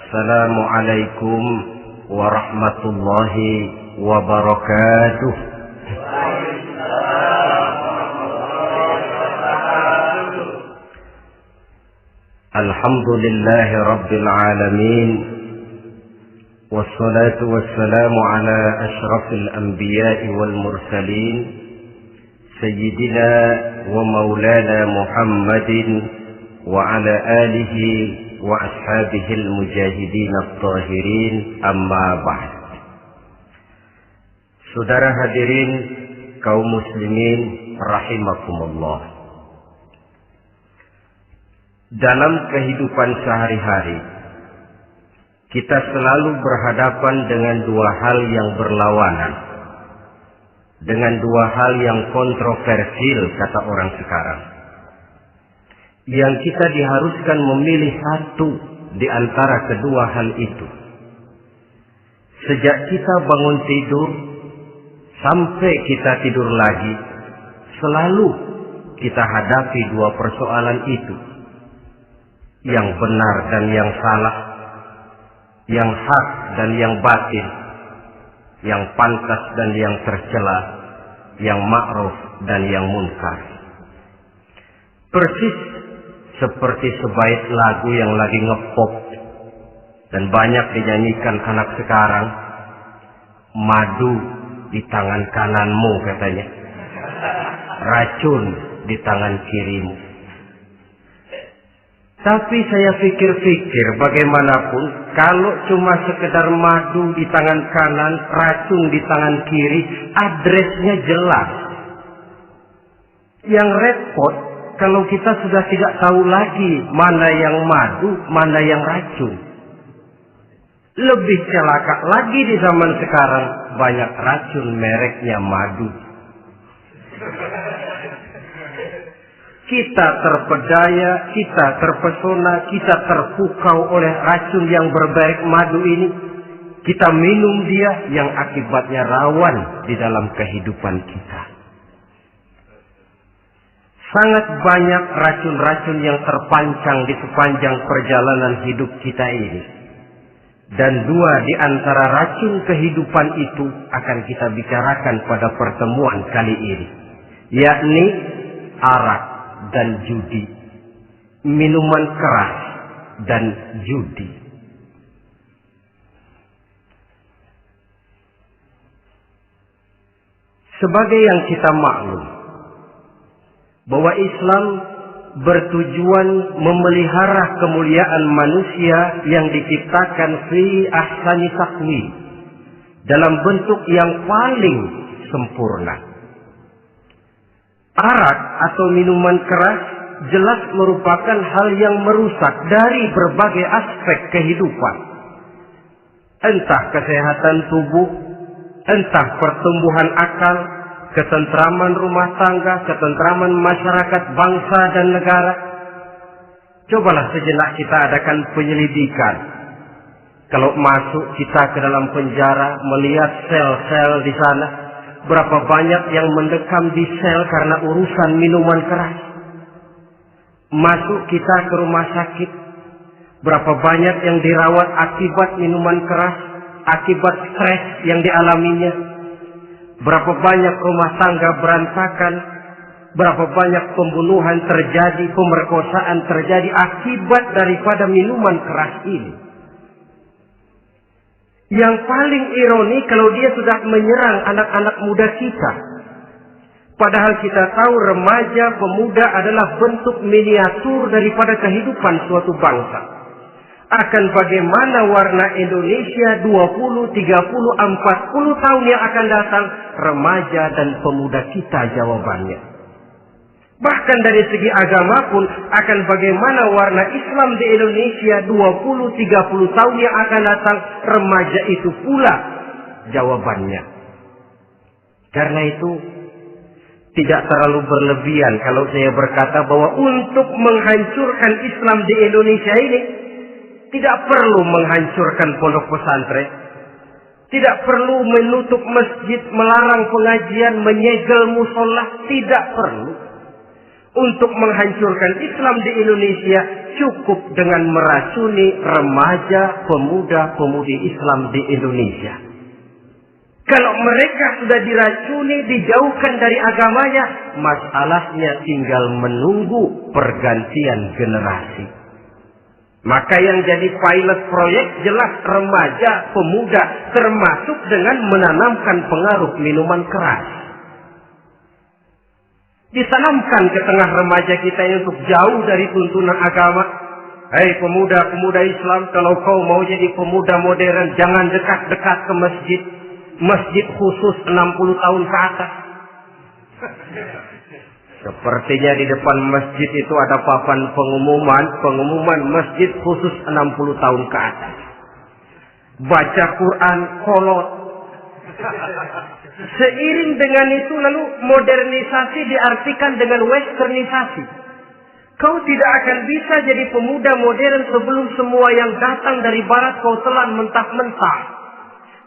Assalamualaikum warahmatullahi wabarakatuh. Alhamdulillahi rabbil alamin. Wassalatu wassalamu ala ashrafil anbiya'i wal mursalin, Sayyidina wa maulana Muhammadin wa ala alihi wa ashabihil mujahidin at-tahirin, amma ba'd. Saudara hadirin kaum muslimin rahimakumullah. Dalam kehidupan sehari-hari kita selalu berhadapan dengan dua hal yang berlawanan, dengan dua hal yang kontroversial kata orang sekarang, yang kita diharuskan memilih satu di antara kedua hal itu. Sejak kita bangun tidur sampai kita tidur lagi, selalu kita hadapi dua persoalan itu, yang benar dan yang salah, yang hak dan yang batil, yang pantas dan yang tercela, yang ma'ruf dan yang munkar. Persis seperti sebaik lagu yang lagi ngepop dan banyak dinyanyikan anak sekarang, madu di tangan kananmu katanya, racun di tangan kirimu. Tapi saya pikir-pikir, bagaimanapun kalau cuma sekedar madu di tangan kanan, racun di tangan kiri, adresnya jelas. Yang repot kalau kita sudah tidak tahu lagi mana yang madu, mana yang racun. Lebih celaka lagi di zaman sekarang, banyak racun mereknya madu. Kita terpedaya, kita terpesona, kita terpukau oleh racun yang bermerek madu ini. Kita minum dia, yang akibatnya rawan di dalam kehidupan kita. Sangat banyak racun-racun yang terpancang di sepanjang perjalanan hidup kita ini. Dan dua di antara racun kehidupan itu akan kita bicarakan pada pertemuan kali ini, yakni arak dan judi, minuman keras dan judi. Sebagai yang kita maklum bahwa Islam bertujuan memelihara kemuliaan manusia yang diciptakan fi ahsani taqwim, dalam bentuk yang paling sempurna. Arak atau minuman keras jelas merupakan hal yang merusak dari berbagai aspek kehidupan. Entah kesehatan tubuh, entah pertumbuhan akal, ketentraman rumah tangga, ketentraman masyarakat, bangsa dan negara. Cobalah sejenak kita adakan penyelidikan. Kalau masuk kita ke dalam penjara, melihat sel-sel di sana, berapa banyak yang mendekam di sel karena urusan minuman keras. Masuk kita ke rumah sakit, berapa banyak yang dirawat akibat minuman keras, akibat stres yang dialaminya. Berapa banyak rumah tangga berantakan, berapa banyak pembunuhan terjadi, pemerkosaan terjadi akibat daripada minuman keras ini. Yang paling ironi kalau dia sudah menyerang anak-anak muda kita. Padahal kita tahu remaja, pemuda adalah bentuk miniatur daripada kehidupan suatu bangsa. Akan bagaimana warna Indonesia 20, 30, 40 tahun yang akan datang, remaja dan pemuda kita jawabannya. Bahkan dari segi agama pun, akan bagaimana warna Islam di Indonesia 20, 30 tahun yang akan datang, remaja itu pula jawabannya. Karena itu, tidak terlalu berlebihan kalau saya berkata bahwa untuk menghancurkan Islam di Indonesia ini, tidak perlu menghancurkan pondok pesantren, tidak perlu menutup masjid, melarang pengajian, menyegel musola, tidak perlu. untuk menghancurkan Islam di Indonesia cukup dengan meracuni remaja, pemuda-pemudi Islam di Indonesia. Kalau mereka sudah diracuni, dijauhkan dari agamanya, masalahnya tinggal menunggu pergantian generasi. Maka yang jadi pilot proyek jelas remaja, pemuda, termasuk dengan menanamkan pengaruh minuman keras. Ditanamkan ke tengah remaja kita ini untuk jauh dari tuntunan agama. Hei pemuda-pemuda Islam, kalau kau mau jadi pemuda modern, jangan dekat-dekat ke masjid. Masjid khusus 60 tahun ke atas. Sepertinya di depan masjid itu ada papan pengumuman masjid khusus 60 tahun ke atas. Baca Quran kolot. Seiring dengan itu lalu modernisasi diartikan dengan westernisasi. Kau tidak akan bisa jadi pemuda modern sebelum semua yang datang dari barat kau telan mentah-mentah.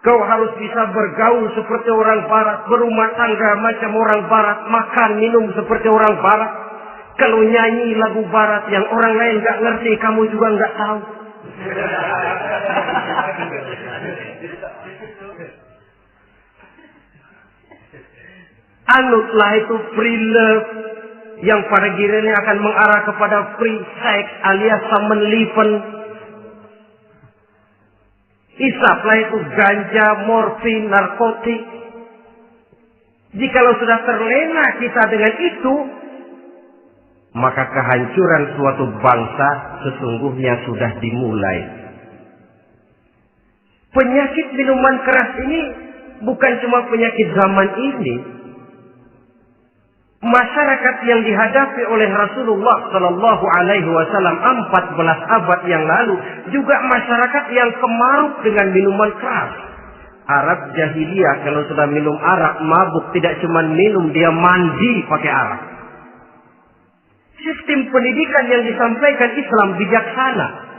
Kau harus bisa bergaul seperti orang barat, berumah tangga macam orang barat, makan minum seperti orang barat. Kalau nyanyi lagu barat yang orang lain gak ngerti, kamu juga gak tahu. Anutlah itu free love yang pada gilirannya akan mengarah kepada free sex alias samenleven. Isaplah itu ganja, morfin, narkotik. Jikalau sudah terlena kita dengan itu, maka kehancuran suatu bangsa sesungguhnya sudah dimulai. Penyakit minuman keras ini bukan cuma penyakit zaman ini. Masyarakat yang dihadapi oleh Rasulullah Sallallahu Alaihi Wasallam 14 abad yang lalu juga masyarakat yang kemaruk dengan minuman keras. Arab jahiliyah kalau sudah minum arak mabuk, tidak cuma minum, dia mandi pakai arak. Sistem pendidikan yang disampaikan Islam bijaksana.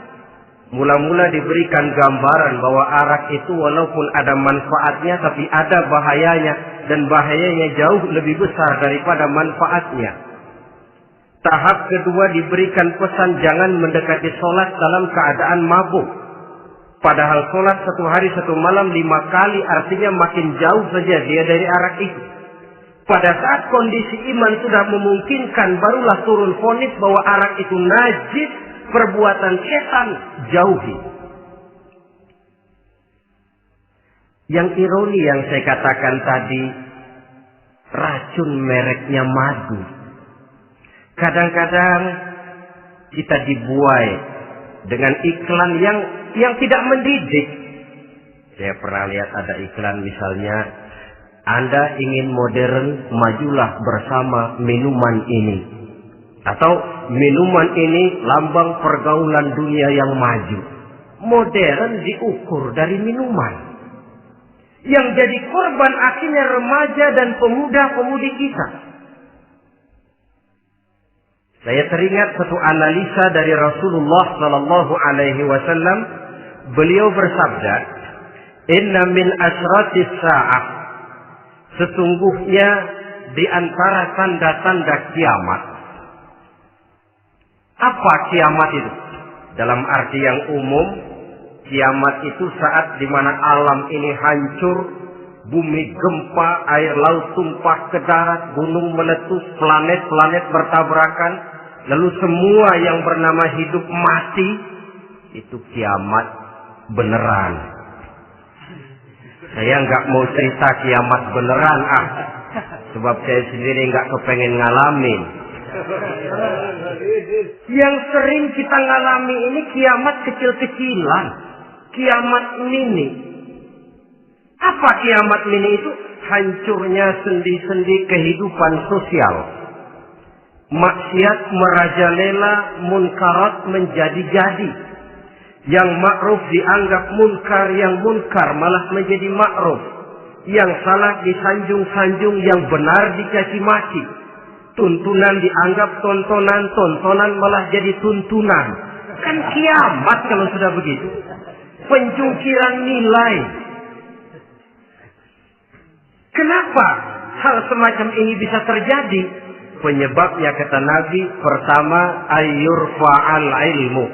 Mula-mula diberikan gambaran bahwa arak itu walaupun ada manfaatnya tapi ada bahayanya, dan bahayanya jauh lebih besar daripada manfaatnya. Tahap kedua diberikan pesan jangan mendekati sholat dalam keadaan mabuk. Padahal sholat 1 hari 1 malam 5 kali artinya makin jauh saja dia dari arak itu. Pada saat kondisi iman sudah memungkinkan, barulah turun vonis bahwa arak itu najis, perbuatan setan, jauhi. Yang ironi yang saya katakan tadi, racun mereknya madu. Kadang-kadang kita dibuai dengan iklan yang tidak mendidik. Saya pernah lihat ada iklan misalnya, Anda ingin modern, majulah bersama minuman ini. Atau minuman ini lambang pergaulan dunia yang maju. Modern diukur dari minuman. Yang jadi korban akhirnya remaja dan pemuda-pemudi kita. Saya teringat satu analisa dari Rasulullah Sallallahu Alaihi Wasallam. Beliau bersabda, Inna min asratis sa'ah. Sesungguhnya di antara tanda-tanda kiamat. Apa kiamat itu? Dalam arti yang umum, kiamat itu saat di mana alam ini hancur, bumi gempa, air laut tumpah ke darat, gunung meletus, planet-planet bertabrakan, lalu semua yang bernama hidup mati. Itu kiamat beneran. Saya nggak mau cerita kiamat beneran, sebab saya sendiri nggak kepengen ngalamin. Yang sering kita ngalami ini kiamat kecil-kecilan, kiamat mini. Apa kiamat mini itu? Hancurnya sendi-sendi kehidupan sosial. Maksiat merajalela, munkarat menjadi-jadi. Yang ma'ruf dianggap munkar, yang munkar malah menjadi ma'ruf. Yang salah disanjung-sanjung, yang benar dicaci maki. Tuntunan dianggap tontonan, tontonan malah jadi tuntunan. Kan kiamat kalau sudah begitu. Pencungkiran nilai. Kenapa hal semacam ini bisa terjadi? penyebabnya kata Nabi, pertama ayyurfa'al ilmu.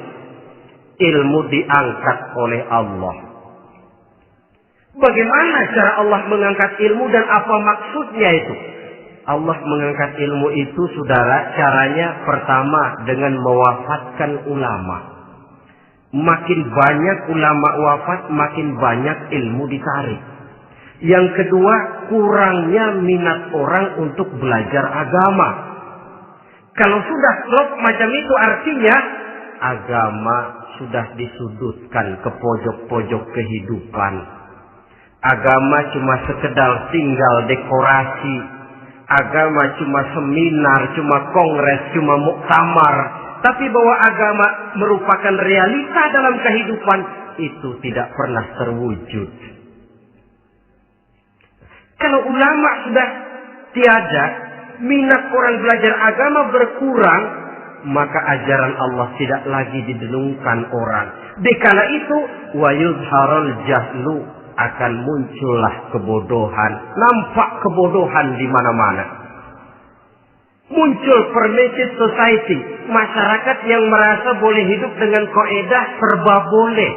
Ilmu diangkat oleh Allah. Bagaimana cara Allah mengangkat ilmu dan apa maksudnya itu? Allah mengangkat ilmu itu, saudara, caranya pertama dengan mewafatkan ulama. Makin banyak ulama wafat, makin banyak ilmu ditarik. Yang kedua, kurangnya minat orang untuk belajar agama. Kalau sudah klop macam itu, artinya agama sudah disudutkan ke pojok-pojok kehidupan. Agama cuma sekedar tinggal dekorasi. Agama cuma seminar, cuma kongres, cuma muktamar. Tapi bahwa agama merupakan realita dalam kehidupan, itu tidak pernah terwujud. Kalau ulama sudah tiada, minat orang belajar agama berkurang, maka ajaran Allah tidak lagi didenungkan orang. Dikala itu, wa yuzharul jahlu, akan muncullah kebodohan. Nampak kebodohan di mana-mana. Muncul permissive society, masyarakat yang merasa boleh hidup dengan kaidah serba boleh.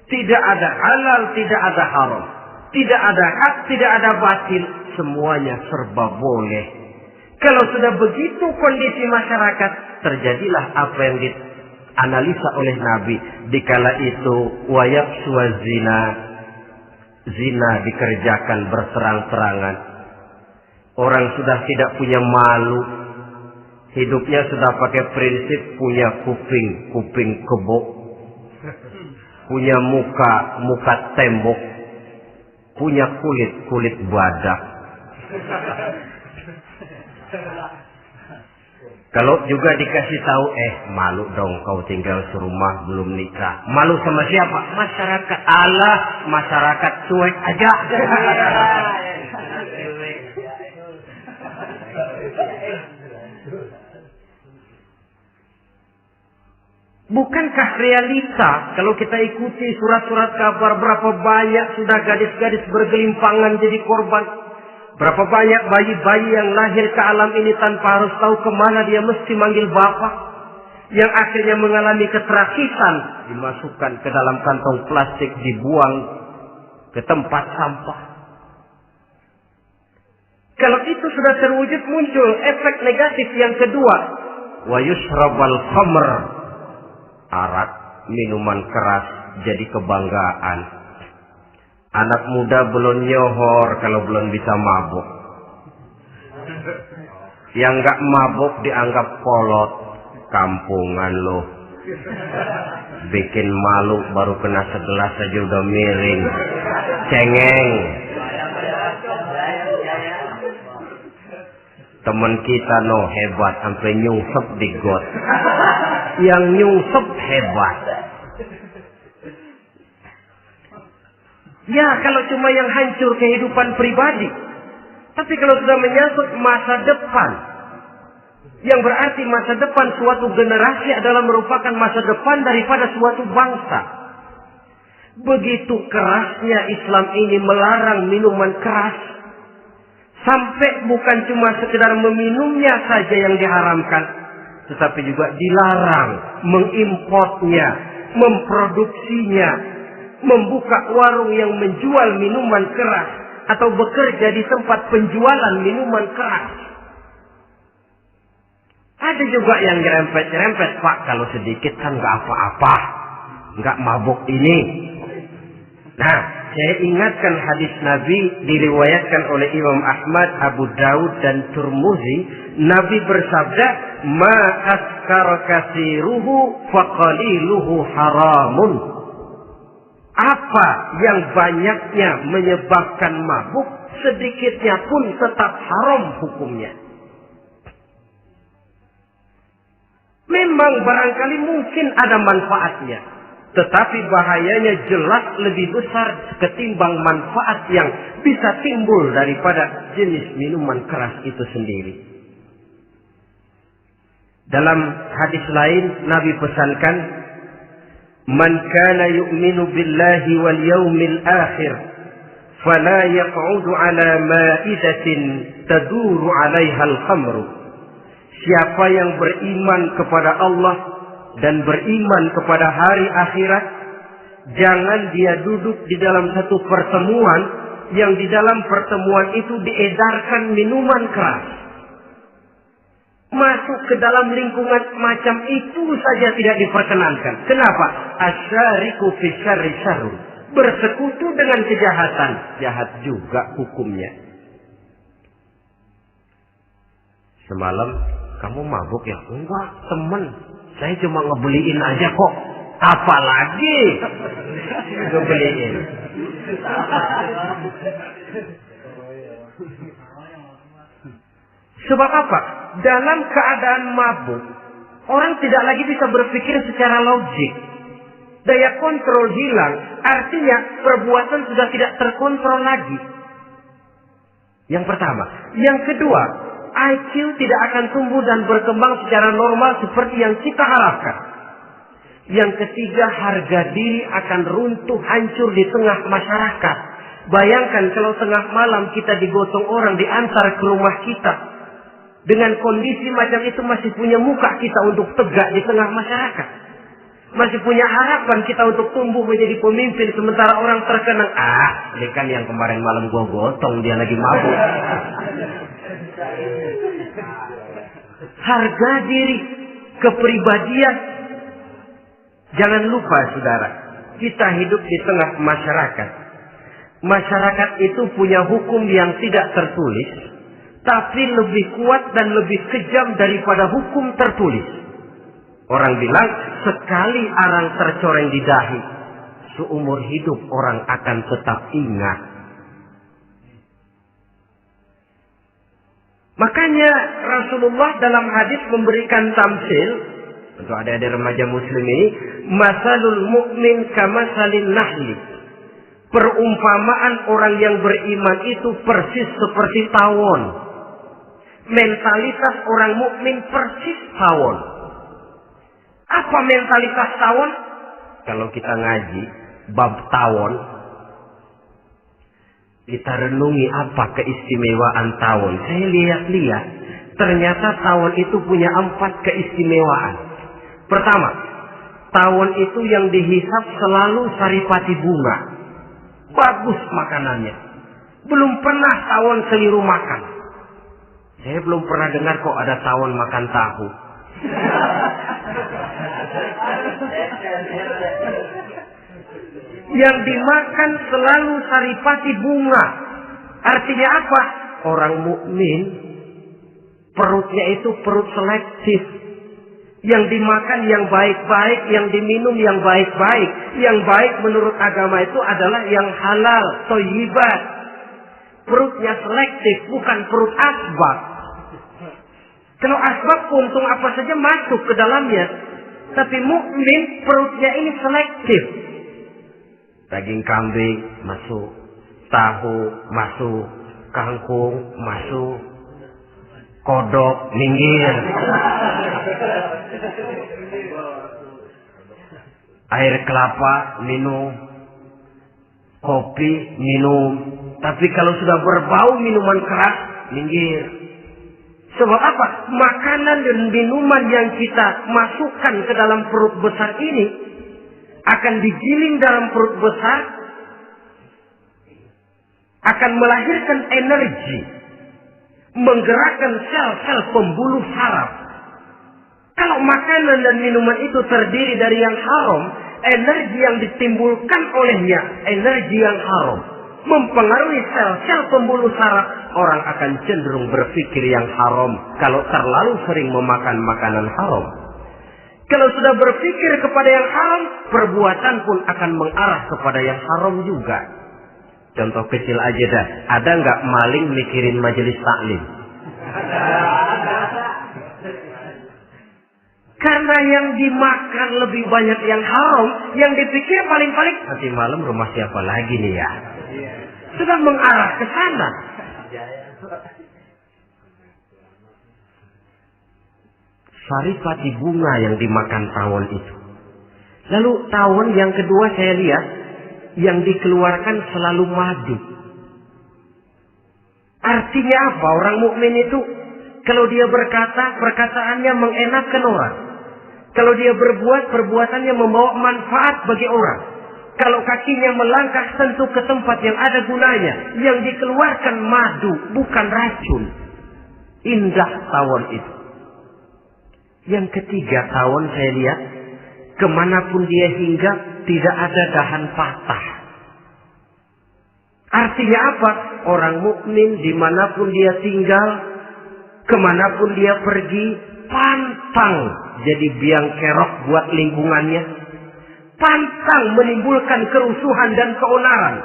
Tidak ada halal, tidak ada haram. Tidak ada hak, tidak ada batil. Semuanya serba boleh. Kalau sudah begitu kondisi masyarakat, terjadilah apa yang dianalisa oleh Nabi. Dikala itu, wayabsu zina. Zina dikerjakan berterang-terangan. Orang sudah tidak punya malu. Hidupnya sudah pakai prinsip punya kuping kebo. Punya muka tembok. Punya kulit badak. Kalau juga dikasih tahu, malu dong kau tinggal serumah belum nikah. Malu sama siapa? Masyarakat. Allah, masyarakat cuek aja. Bukankah realita kalau kita ikuti surat-surat kabar, berapa banyak sudah gadis-gadis bergelimpangan jadi korban? Berapa banyak bayi-bayi yang lahir ke alam ini tanpa harus tahu kemana dia mesti manggil bapak. Yang akhirnya mengalami keterakisan, dimasukkan ke dalam kantong plastik, dibuang ke tempat sampah. Kalau itu sudah terwujud, muncul efek negatif yang kedua. Wa yushrabal khamr. Arak, minuman keras jadi kebanggaan. Anak muda belum nyohor kalau belum bisa mabuk. Yang gak mabuk dianggap kolot. Kampungan loh. Bikin malu baru kena segelas aja udah miring. Cengeng. Temen kita hebat sampai nyungsep di got. Yang nyungsep hebat. Ya, kalau cuma yang hancur kehidupan pribadi. Tapi kalau sudah menyangkut masa depan, yang berarti masa depan suatu generasi adalah merupakan masa depan daripada suatu bangsa. Begitu kerasnya Islam ini melarang minuman keras. Sampai bukan cuma sekedar meminumnya saja yang diharamkan, tetapi juga dilarang mengimportnya, memproduksinya, membuka warung yang menjual minuman keras atau bekerja di tempat penjualan minuman keras. Ada juga yang nyerempet-nyerempet, Pak, kalau sedikit kan nggak apa-apa, nggak mabuk ini. Nah, saya ingatkan hadis Nabi diriwayatkan oleh Imam Ahmad, Abu Daud dan Turmuzi. Nabi bersabda, "Ma askara katsiruhu faqaliluhu haramun." Apa yang banyaknya menyebabkan mabuk, sedikitnya pun tetap haram hukumnya. Memang barangkali mungkin ada manfaatnya, tetapi bahayanya jelas lebih besar ketimbang manfaat yang bisa timbul daripada jenis minuman keras itu sendiri. Dalam hadis lain, Nabi pesankan, "Man kana yu'minu billahi wal yawmil akhir, fala yaq'udu ala ma'idatin taduru 'alaiha al-khamru. Siapa yang beriman kepada Allah dan beriman kepada hari akhirat, jangan dia duduk di dalam satu pertemuan yang di dalam pertemuan itu diedarkan minuman keras. Masuk ke dalam lingkungan macam itu saja tidak diperkenankan. Kenapa? Asyariku fi syarri syarrun. Bersekutu dengan kejahatan, jahat juga hukumnya. Semalam kamu mabuk ya? Enggak, temen. Saya cuma ngebeliin aja kok. Apalagi ngebeliin. Sebab apa? Dalam keadaan mabuk, orang tidak lagi bisa berpikir secara logik. Daya kontrol hilang, artinya perbuatan sudah tidak terkontrol lagi. Yang pertama. Yang kedua, IQ tidak akan tumbuh dan berkembang secara normal seperti yang kita harapkan. Yang ketiga, harga diri akan runtuh hancur di tengah masyarakat. Bayangkan kalau tengah malam kita digotong orang, diantar ke rumah kita. Dengan kondisi macam itu masih punya muka kita untuk tegak di tengah masyarakat. Masih punya harapan kita untuk tumbuh menjadi pemimpin sementara orang terkenang. Ini kan yang kemarin malam gua gotong, dia lagi mabuk. Harga diri, kepribadian. Jangan lupa saudara, kita hidup di tengah masyarakat. Masyarakat itu punya hukum yang tidak tertulis, tapi lebih kuat dan lebih kejam daripada hukum tertulis. Orang bilang, sekali arang tercoreng di dahi, seumur hidup orang akan tetap ingat. Makanya Rasulullah dalam hadis memberikan tamsil untuk adik-adik remaja muslim ini, masalul mu'min kamasalin nahli. Perumpamaan orang yang beriman itu persis seperti tawon. Mentalitas orang mukmin persis tawon. Apa mentalitas tawon? Kalau kita ngaji bab tawon, kita renungi apa keistimewaan tawon. Saya lihat-lihat, ternyata tawon itu punya 4 keistimewaan. Pertama, tawon itu yang dihisap selalu saripati bunga. Bagus makanannya. Belum pernah tawon keliru makan. Saya belum pernah dengar kok ada tawon makan tahu. Yang dimakan selalu saripati bunga. Artinya apa? Orang mukmin perutnya itu perut selektif. Yang dimakan yang baik-baik, yang diminum yang baik-baik. Yang baik menurut agama itu adalah yang halal, thayyibat. Perutnya selektif, bukan perut asbab. Kalau asbab puntung apa saja masuk ke dalamnya. Tapi mukmin perutnya ini selektif. Daging kambing masuk, tahu masuk, kangkung masuk, kodok minggir. Air kelapa minum, kopi minum. Tapi kalau sudah berbau minuman keras, minggir. Sebab apa? Makanan dan minuman yang kita masukkan ke dalam perut besar ini akan digiling dalam perut besar, akan melahirkan energi, menggerakkan sel-sel pembuluh saraf. Kalau makanan dan minuman itu terdiri dari yang haram, energi yang ditimbulkan olehnya energi yang haram, mempengaruhi sel-sel pembuluh saraf. Orang akan cenderung berpikir yang haram kalau terlalu sering memakan makanan haram. Kalau sudah berpikir kepada yang haram, perbuatan pun akan mengarah kepada yang haram juga. Contoh kecil aja dah, ada nggak maling mikirin majelis taklim? Karena yang dimakan lebih banyak yang haram, yang dipikir paling-paling nanti malam rumah siapa lagi nih ya? Sudah mengarah ke sana. Saripati bunga yang dimakan tawon itu. Lalu tawon yang kedua saya lihat, yang dikeluarkan selalu madu. Artinya apa orang mukmin itu? Kalau dia berkata, perkataannya mengenakan orang. Kalau dia berbuat, perbuatannya membawa manfaat bagi orang. Kalau kakinya melangkah tentu ke tempat yang ada gunanya. Yang dikeluarkan madu, bukan racun. Indah tawon itu. Yang ketiga, tawon saya lihat, kemanapun dia hinggap, tidak ada dahan patah. Artinya apa? Orang mukmin dimanapun dia tinggal, kemanapun dia pergi, pantang jadi biang kerok buat lingkungannya. Pantang menimbulkan kerusuhan dan keonaran.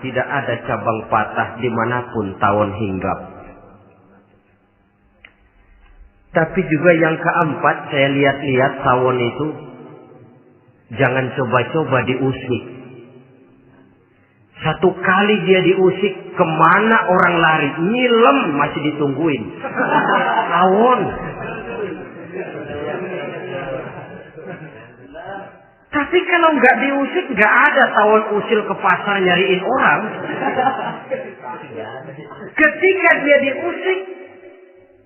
Tidak ada cabang patah dimanapun tawon hinggap. Tapi juga yang keempat, saya lihat-lihat tawon itu, jangan coba-coba diusik. Satu kali dia diusik, kemana orang lari? Nyilem masih ditungguin. Tawon. Tapi kalau nggak diusik, nggak ada tawon usil ke pasar nyariin orang. Ketika dia diusik,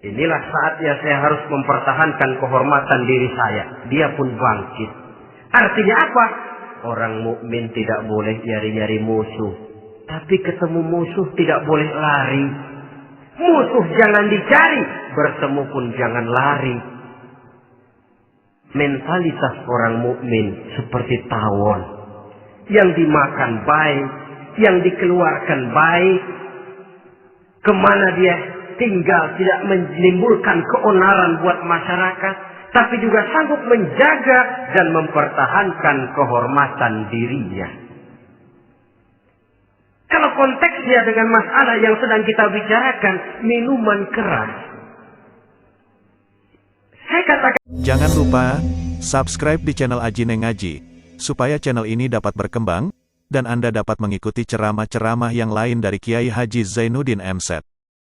inilah saatnya saya harus mempertahankan kehormatan diri saya. Dia pun bangkit. Artinya apa? Orang mukmin tidak boleh nyari-nyari musuh. Tapi ketemu musuh tidak boleh lari. Musuh jangan dicari, bertemu pun jangan lari. Mentalitas orang mukmin seperti tawon. Yang dimakan baik, yang dikeluarkan baik. Kemana dia tinggal tidak menimbulkan keonaran buat masyarakat. Tapi juga sanggup menjaga dan mempertahankan kehormatan dirinya. Kalau konteksnya dengan masalah yang sedang kita bicarakan, minuman keras. Saya katakan, jangan lupa subscribe di channel Aji Neng Ngaji, supaya channel ini dapat berkembang, dan Anda dapat mengikuti ceramah-ceramah yang lain dari Kiai Haji Zainuddin MZ.